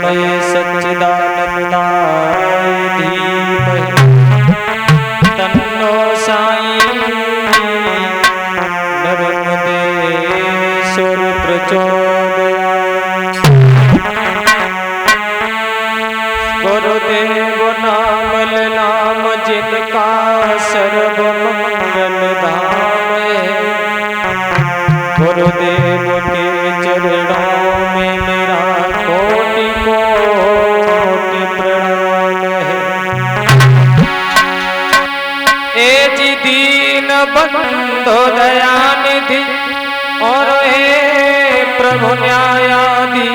तस्मै सच्चिदानन्दाय धीमहि तन्नो साई नर्मदेश्वर प्रचोदयात्। गुरुदेव नामल नाम जिनका सर्वमंगल धाम है। गुरुदेव के चरणों में मेरा कोटि कोटि प्रणाम है। ए जी दीन बंधु दयानिधि और हे प्रभु न्यायाधीश,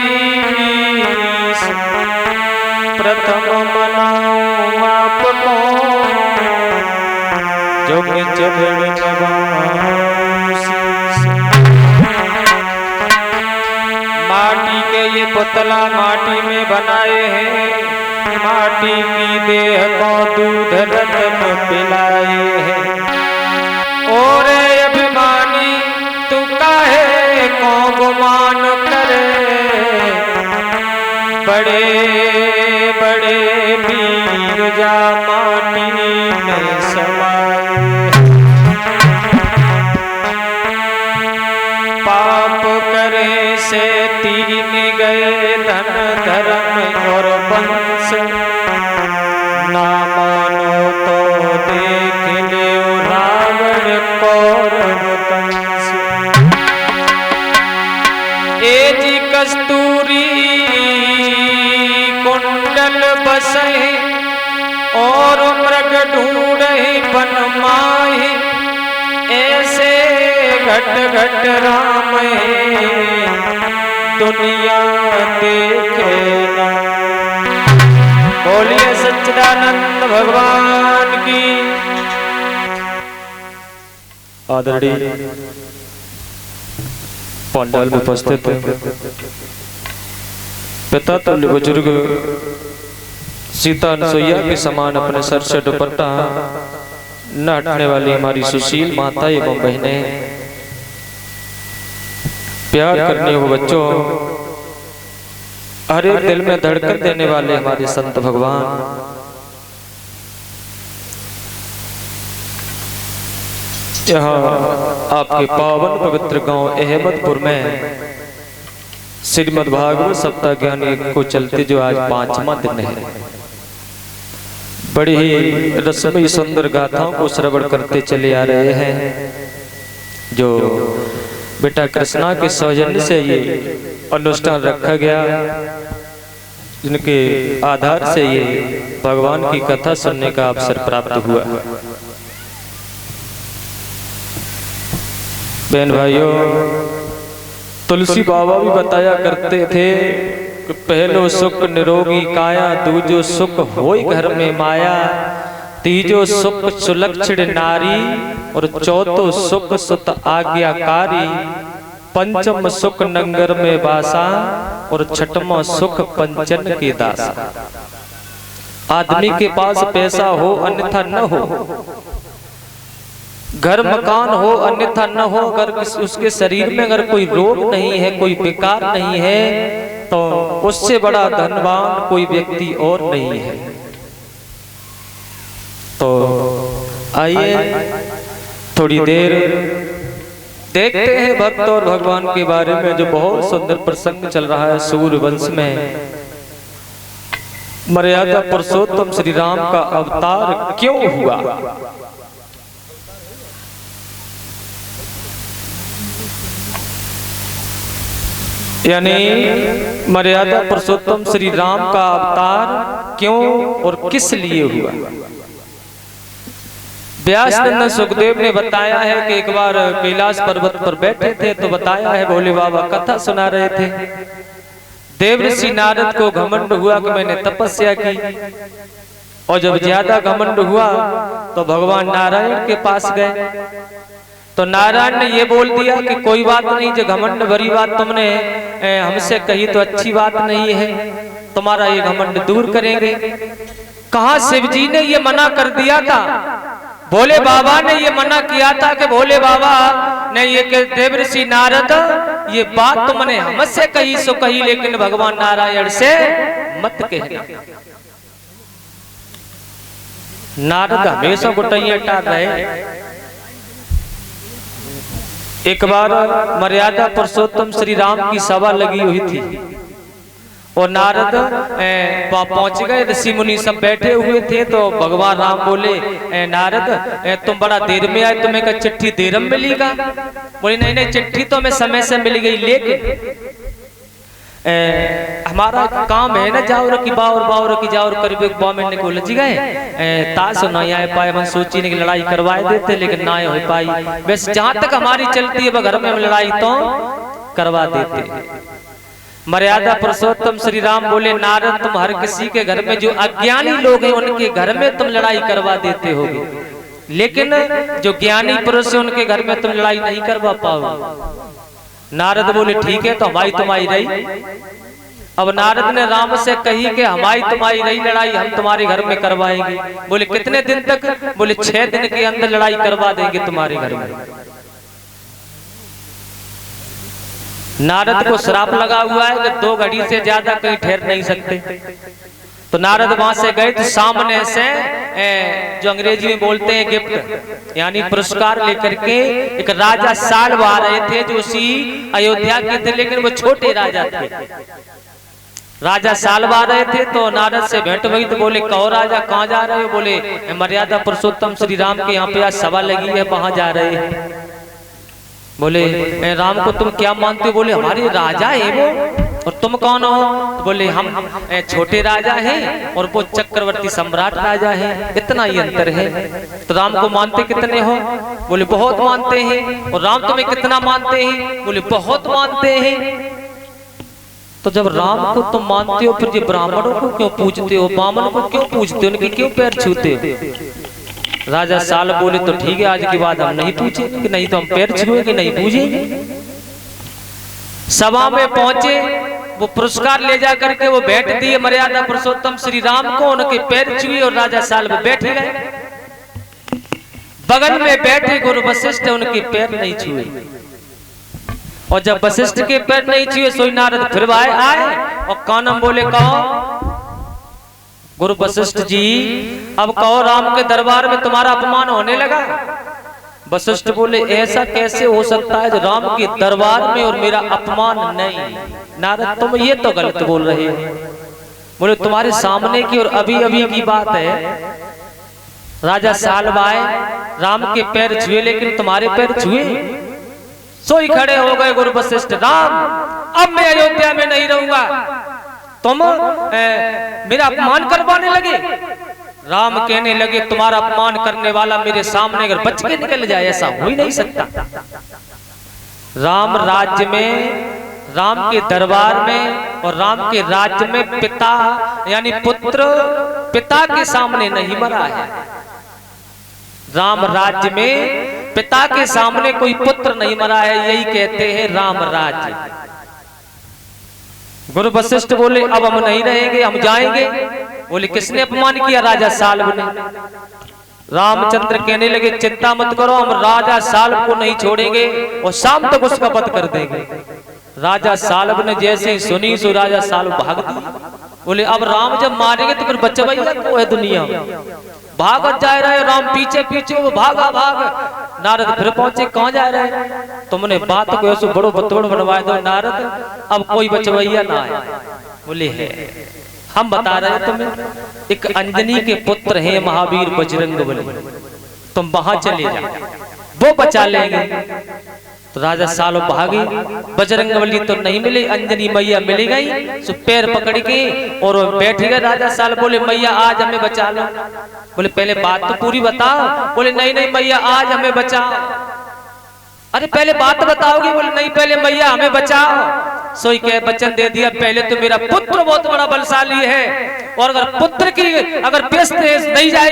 प्रथम मनाऊं आपको जो कि चरण नवाऊं शीश। माटी के ये पुतला माटी में बनाए हैं, माटी की देह को दूध रतन पिलाए हैं। और अभिमानी तू काहे को गुमान करे, बड़े बड़े वीर जा माटी में समाए। पाप करे से तीन गए धन धर्म और वंश, ना मानो तो देख ले रावण कौरव कंस। ए जी कस्तूरी कुंडल बसहि और मृग ढूंढहि बन माहि, ऐसे घट घट राम है दुनिया देखे ना। बोलिए सच्चिदानंद भगवान की। आदरणीय पंडाल में उपस्थित पिता तुल्य बुजुर्ग सीता अनुसुईया के समान अपने सर से दुपट्टा न हटने वाली हमारी सुशील माता एवं बहनें, प्यार करने वो बच्चों, हर एक दिल में धड़कन देने वाले हमारे संत भगवान, यहाँ आपके पावन पवित्र गांव अहमदपुर में श्रीमद् भागवत सप्ताह ज्ञान को चलते जो आज 5वां दिन है, बड़ी ही रसमयी सुंदर गाथाओं को श्रवण करते चले आ रहे हैं। जो बेटा कृष्णा के सौजन्य से ये अनुष्ठान रखा गया, जिनके आधार से ये भगवान की कथा सुनने का अवसर प्राप्त हुआ। बहन भाइयों, तुलसी बाबा भी बताया करते थे कि पहलो सुख निरोगी काया, दूजो सुख होई घर में माया, तीजो सुख सुलक्षण नारी और चौथो सुख सुत आज्ञाकारी, पंचम सुख नंगर में वासा और छठवां सुख पंचन के दासा। आदमी के पास पैसा हो अन्यथा न हो, घर मकान हो अन्यथा न हो, अगर उसके शरीर में अगर कोई रोग नहीं है, कोई विकार नहीं है, तो उससे बड़ा धनवान कोई व्यक्ति और नहीं है। तो आइए थोड़ी देर देखते हैं भक्त और भगवान के बारे में, जो बहुत सुंदर प्रसंग चल रहा है सूर्यवंश में। मर्यादा पुरुषोत्तम श्री राम का अवतार क्यों हुआ, यानी मर्यादा पुरुषोत्तम श्री राम का अवतार क्यों और किस लिए हुआ। व्यास नंदन सुखदेव ने बताया है कि एक बार कैलाश पर्वत पर बैठे थे, तो बताया है भोले बाबा कथा सुना रहे थे। देवऋषि नारद को घमंड हुआ कि मैंने तपस्या की, और जब ज्यादा घमंड हुआ तो भगवान नारायण के पास गए। तो नारायण ने ये बोल दिया कि कोई बात नहीं, जो घमंड भरी बात तुमने हमसे कही तो अच्छी बात नहीं है, तुम्हारा ये घमंड दूर करेंगे। कहा शिव जी ने ये मना कर दिया था, भोले बाबा ने ये मना किया था कि भोले बाबा ने ये कि देवऋषि नारद ये बात तुमने हमसे कही सो कही, लेकिन भगवान नारायण से मत कहना। नारद हमेशा गुटैया टार रहे। एक बार मर्यादा पुरुषोत्तम श्री राम की सभा लगी हुई थी और नारद पहुंच गए, ऋषि मुनि सब बैठे हुए थे। तो भगवान राम बोले, नारद तुम बड़ा देर में आए, तुम्हें क्या चिट्ठी देर में मिलेगा? बोले नहीं नहीं, चिट्ठी तो हमें समय से मिल गई, लेकिन हमारा काम है ना जाओ की बावर की जाओ करीब गवर्नमेंट को लज गए ताश नहीं आ पाए। हम सोची नहीं कि लड़ाई करवाए देते, लेकिन ना हो पाई। वैसे जहां तक हमारी चलती है घर में हम लड़ाई तो करवा देते। मर्यादा पुरुषोत्तम श्री राम बोले, नारद तुम हर किसी के घर में जो अज्ञानी लोग हैं उनके घर में तुम लड़ाई करवा देते होगे, लेकिन जो ज्ञानी पुरुष है उनके घर में तुम लड़ाई नहीं करवा पाओगे। नारद बोले ठीक है, तो हमारी तुम्हारी रही। अब नारद ने राम से कही कि हमारी तुम्हारी रही लड़ाई, हम तुम्हारे घर में करवाएंगे। बोले कितने दिन तक? बोले 6 दिन के अंदर लड़ाई करवा देंगे तुम्हारे घर में। नारद को श्राप लगा हुआ है कि 2 घड़ी से ज्यादा कहीं ठहर नहीं सकते। तो नारद वहां से गए तो सामने से जो अंग्रेजी में बोलते हैं गिफ्ट यानी पुरस्कार लेकर के एक राजा साल्व आ रहे थे, जो उसी अयोध्या के थे, लेकिन वो छोटे राजा थे। राजा साल्व आ रहे थे तो नारद से भेंट हुई तो बोले, कहो राजा कहाँ जा रहे हो? बोले मर्यादा पुरुषोत्तम श्री राम के यहाँ पे आज सभा लगी है, वहां जा रहे हैं। बोले राम को तुम क्या मानते हो? बोले हमारे राजा है वो, और तुम कौन हो? तो बोले हम छोटे राजा हैं और वो चक्रवर्ती सम्राट राजा हैं, इतना ही अंतर है। तो राम को मानते कितने हो? बोले बहुत मानते हैं। और राम तुम्हें कितना मानते हैं? बोले बहुत मानते हैं। तो जब राम को तुम मानते हो, फिर ये ब्राह्मणों को क्यों पूजते हो, बामन को क्यों पूजते हो, उनके क्यों पैर छूते हो? राजा साल बोले तो ठीक है, आज के बाद हम नहीं पूछेंगे, कि नहीं तो हम पैर छुएंगे, नहीं पूजेंगे। सभा में पहुंचे, वो पुरस्कार ले जा करके वो बैठ दिए मर्यादा पुरुषोत्तम श्री राम को, उनके पैर छुए और राजा साल में बैठ गए। बगल में बैठे गुरु वशिष्ठ, उनके पैर नहीं छुए। और जब वशिष्ठ के पैर नहीं छुए, सोई नारद फिर आए और कानम बोले, कहो गुरु वशिष्ठ जी, अब कहो राम के दरबार में तुम्हारा अपमान होने लगा। वशिष्ठ बोले, ऐसा कैसे हो सकता है जो राम के दरबार में और मेरा अपमान नहीं? नारद तुम ये तो गलत बोल रहे हो। बोले तुम्हारे सामने की और अभी अभी की बात है। राजा साल्व आए, राम के पैर छुए, लेकिन तुम्हारे पैर छुए? सोई खड़े हो गए गुरु वशिष्ठ, राम अब मैं अयोध्या में नहीं रहूंगा, तुम मेरा अपमान करवाने लगे। राम कहने लगे, तुम्हारा अपमान करने वाला मेरे सामने अगर बच के निकल जाए, ऐसा हो ही नहीं सकता। राम राज्य में, राम के दरबार में और राम के राज्य में पिता यानी पुत्र पिता के सामने नहीं मरा है। राम राज्य में पिता के सामने कोई पुत्र नहीं मरा है, यही कहते हैं राम राज्य। गुरु वशिष्ठ बोले, अब हम नहीं रहेंगे, हम जाएंगे। बोले किसने अपमान किया? राजा साल्व ने। रामचंद्र कहने लगे, चिंता मत करो, हम राजा साल्व को नहीं छोड़ेंगे और शाम तक उसका वध कर देंगे। राजा साल्व ने जैसे ही सुनी, सो राजा साल्व भाग दिया। बोले अब राम जब मारेंगे तो फिर बचवैया को है दुनिया, भागत जा रहे राम पीछे पीछे, वो भागा भाग। नारद फिर पहुंचे, कहाँ जा रहे हैं? तुमने बात को ऐसे बड़ो बतोड़ बनवाए दो नारद, अब कोई बचवैया ना आए। बोले है, हम बता रहे हैं तुम्हें, एक अंजनी के पुत्र हैं महावीर बजरंगबली, तुम वहां चले जाओ, वो बचा लेंगे। तो राजा सालो भागी, बजरंगबली तो नहीं मिली, अंजनी मैया मिली गई। सो पैर पकड़ के और बैठ गए। राजा साल बोले, मैया आज हमें बचा लो। बोले पहले बात तो पूरी बताओ। बोले नहीं नहीं मैया आज हमें बचाओ। अरे पहले बात बताओगी? बोले नहीं, पहले मैया हमें बचाओ। सोई के वचन दे दिया, पहले तो मेरा पुत्र बहुत बड़ा बलशाली है, और अगर पुत्र की अगर पेश नहीं जाए